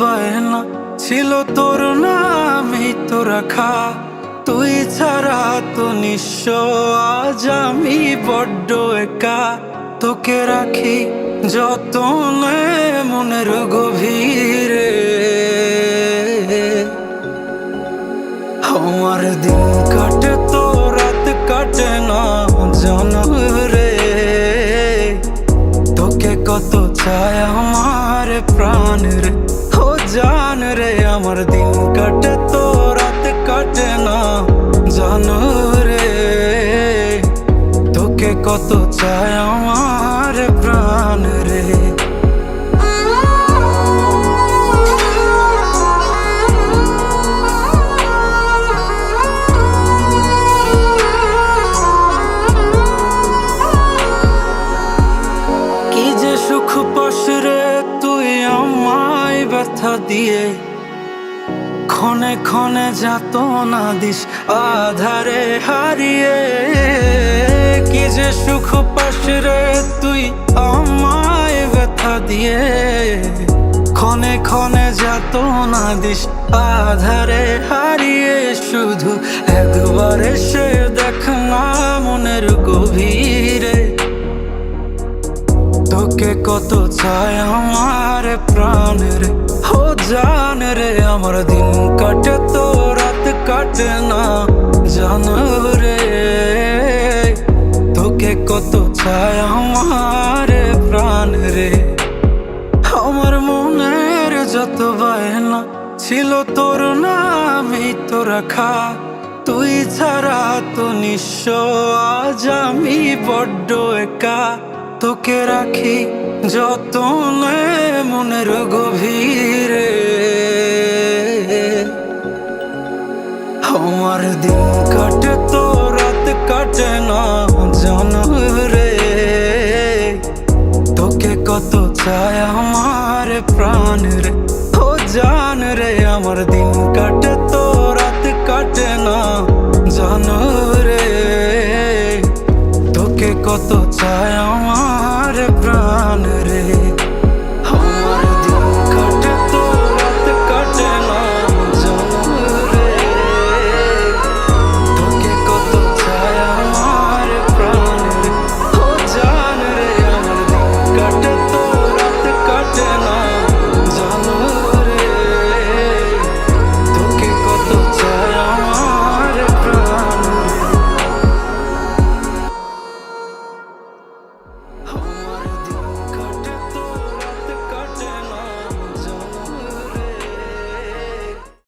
বায়না ছিল তোর নামই তো রাখা। তুই ছাড়া তো নিঃস্ব আজ আমি বড্ড একা। তোকে রাখি যতনে মনের গভীরে। আমার দিন কাটে তো রাত কাটে না জানো রে। তোকে কত চায় আমার প্রাণ রে, ও জান রে। আমার দিন কাটে তো রাত কাটে না জানো রে। তোকে কত চায় আমার প্রাণ রে। কি যে সুখ পাস রে তুই আমায় ব্যথা দিয়ে। ক্ষণে ক্ষণে যাতনা দিস আধারে হারিয়ে। কি যে সুখ পাস রে তুই আমায় ব্যথা দিয়ে। ক্ষণে ক্ষণে যাতনা দিস আধারে হারিয়ে। শুধু একবার এসে দেখ না মনের গভীরে। তোকে কত চায় আমার প্রাণ রে, ও জান রে। আমার দিন কাটে তো রাত কাটে না জানো রে। তোকে কত চায় আমার প্রাণ রে। আমার মনের যত বায়না ছিল তোর নামই তো রাখা। তুই ছাড়া তো নিঃস্ব আজ আমি বড্ড একা। তোকে রাখি যতনে মনের গভীরে। আমার দিন কাটে তো রাত কাটে না জানো রে। তোকে কত চায় আমার প্রাণ রে, ও জান রে। আমার দিন কাটে তো রাত কাটে না জানো রে। তোকে কত চায়